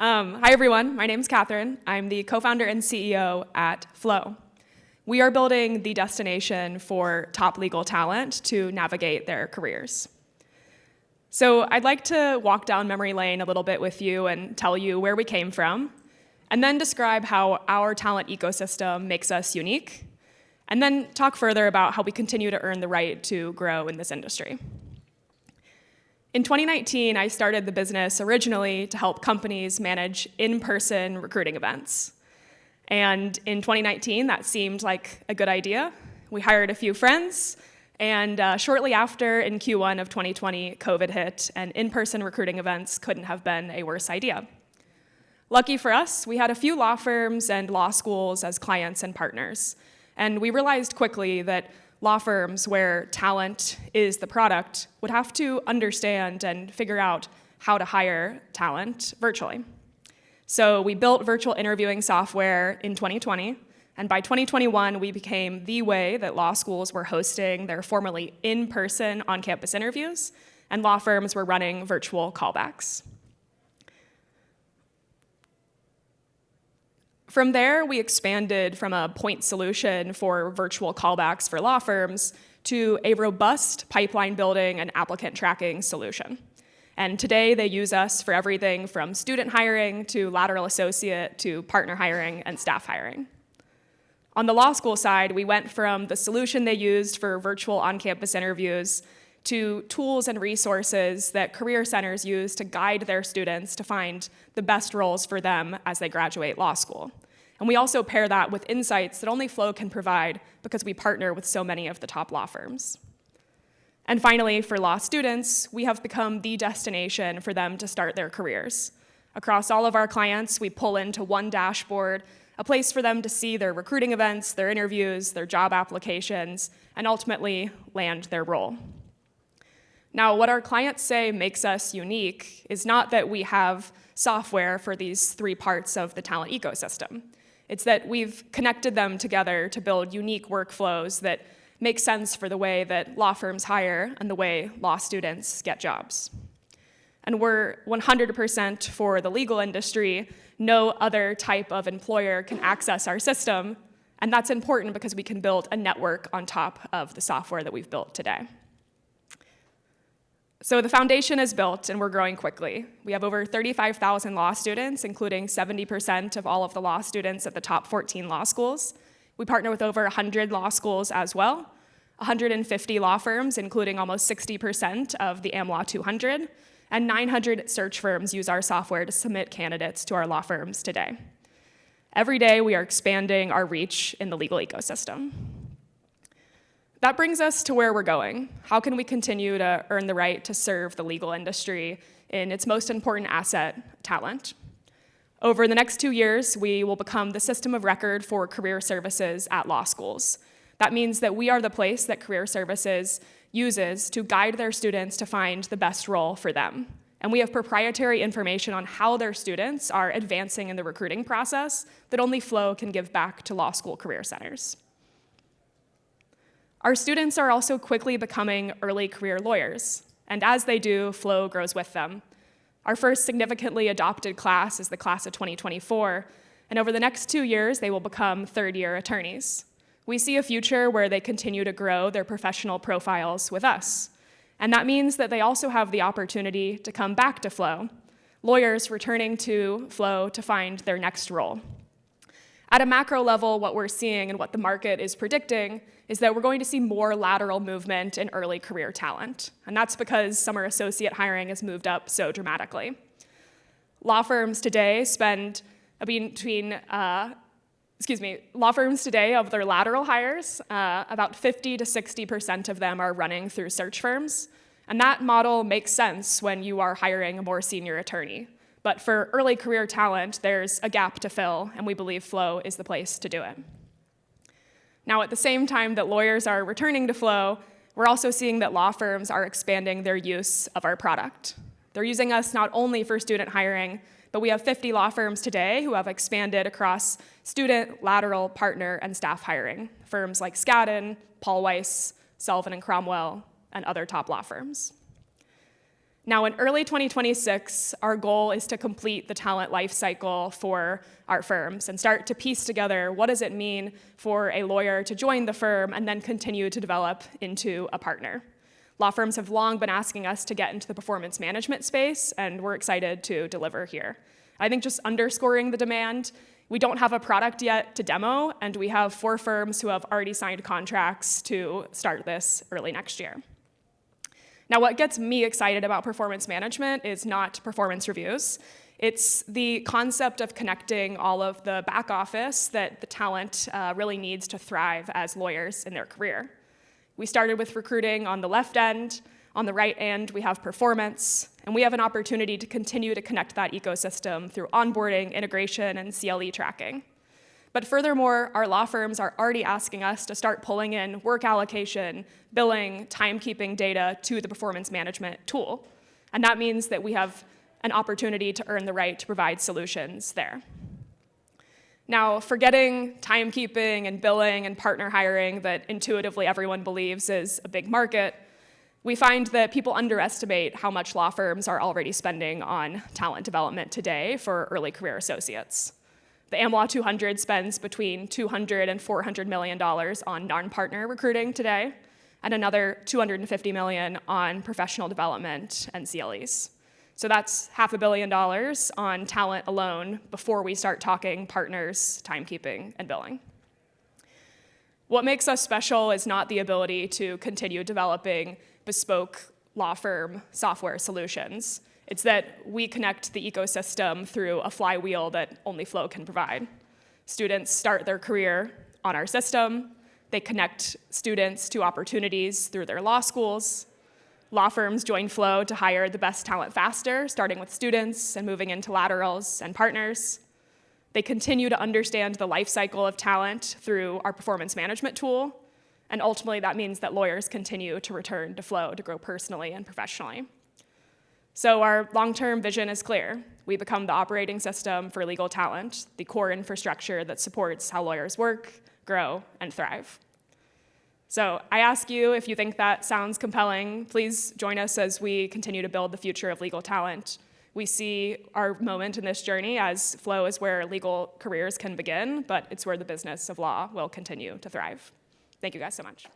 Hi, everyone. My name's Catherine. I'm the co-founder and CEO at Flo. We are building the destination for top legal talent to navigate their careers. So I'd like to walk down memory lane a little bit with you and tell you where we came from, and then describe how our talent ecosystem makes us unique, and then talk further about how we continue to earn the right to grow in this industry. In 2019, I started the business originally to help companies manage in-person recruiting events. And in 2019, that seemed like a good idea. We hired a few friends, and shortly after, in Q1 of 2020, COVID hit, and in-person recruiting events couldn't have been a worse idea. Lucky for us, we had a few law firms and law schools as clients and partners, and we realized quickly that law firms where talent is the product would have to understand and figure out how to hire talent virtually. So we built virtual interviewing software in 2020, and by 2021, we became the way that law schools were hosting their formerly in-person on-campus interviews, and law firms were running virtual callbacks. From there, we expanded from a point solution for virtual callbacks for law firms to a robust pipeline building and applicant tracking solution. And today, they use us for everything from student hiring to lateral associate to partner hiring and staff hiring. On the law school side, we went from the solution they used for virtual on-campus interviews to tools and resources that career centers use to guide their students to find the best roles for them as they graduate law school. And we also pair that with insights that only Flo can provide because we partner with so many of the top law firms. And finally, for law students, we have become the destination for them to start their careers. Across all of our clients, we pull into one dashboard, a place for them to see their recruiting events, their interviews, their job applications, and ultimately land their role. Now, what our clients say makes us unique is not that we have software for these three parts of the talent ecosystem. It's that we've connected them together to build unique workflows that make sense for the way that law firms hire and the way law students get jobs. And we're 100% for the legal industry. No other type of employer can access our system, and that's important because we can build a network on top of the software that we've built today. So the foundation is built, and we're growing quickly. We have over 35,000 law students, including 70% of all of the law students at the top 14 law schools. We partner with over 100 law schools as well, 150 law firms, including almost 60% of the AmLaw 200, and 900 search firms use our software to submit candidates to our law firms today. Every day, we are expanding our reach in the legal ecosystem. That brings us to where we're going. How can we continue to earn the right to serve the legal industry in its most important asset, talent? Over the next 2 years, we will become the system of record for career services at law schools. That means that we are the place that career services uses to guide their students to find the best role for them. And we have proprietary information on how their students are advancing in the recruiting process that only Flo can give back to law school career centers. Our students are also quickly becoming early career lawyers, and as they do, Flo grows with them. Our first significantly adopted class is the class of 2024, and over the next 2 years, they will become third-year attorneys. We see a future where they continue to grow their professional profiles with us, and that means that they also have the opportunity to come back to Flo, lawyers returning to Flo to find their next role. At a macro level, what we're seeing and what the market is predicting is that we're going to see more lateral movement in early career talent. And that's because summer associate hiring has moved up so dramatically. Law firms today spend law firms today, of their lateral hires, about 50 to 60% of them are running through search firms. And that model makes sense when you are hiring a more senior attorney. But for early career talent, there's a gap to fill, and we believe Flo is the place to do it. Now, at the same time that lawyers are returning to Flo, we're also seeing that law firms are expanding their use of our product. They're using us not only for student hiring, but we have 50 law firms today who have expanded across student, lateral, partner, and staff hiring. Firms like Skadden, Paul Weiss, Sullivan & Cromwell, and other top law firms. Now, in early 2026, our goal is to complete the talent lifecycle for our firms and start to piece together what does it mean for a lawyer to join the firm and then continue to develop into a partner. Law firms have long been asking us to get into the performance management space, and we're excited to deliver here. I think just underscoring the demand, we don't have a product yet to demo, and we have 4 firms who have already signed contracts to start this early next year. Now, what gets me excited about performance management is not performance reviews. It's the concept of connecting all of the back office that the talent really needs to thrive as lawyers in their career. We started with recruiting on the left end. On the right end, we have performance, and we have an opportunity to continue to connect that ecosystem through onboarding, integration, and CLE tracking. But furthermore, our law firms are already asking us to start pulling in work allocation, billing, timekeeping data to the performance management tool. And that means that we have an opportunity to earn the right to provide solutions there. Now, forgetting timekeeping and billing and partner hiring that intuitively everyone believes is a big market, we find that people underestimate how much law firms are already spending on talent development today for early career associates. The AmLaw 200 spends between $200 and $400 million on non-partner recruiting today, and another $250 million on professional development and CLEs. So that's $500 million on talent alone before we start talking partners, timekeeping, and billing. What makes us special is not the ability to continue developing bespoke law firm software solutions. It's that we connect the ecosystem through a flywheel that only Flo can provide. Students start their career on our system. They connect students to opportunities through their law schools. Law firms join Flo to hire the best talent faster, starting with students and moving into laterals and partners. They continue to understand the life cycle of talent through our performance management tool. And ultimately, that means that lawyers continue to return to Flo to grow personally and professionally. So our long-term vision is clear. We become the operating system for legal talent, the core infrastructure that supports how lawyers work, grow, and thrive. So I ask you, if you think that sounds compelling, please join us as we continue to build the future of legal talent. We see our moment in this journey as Flo is where legal careers can begin, but it's where the business of law will continue to thrive. Thank you guys so much.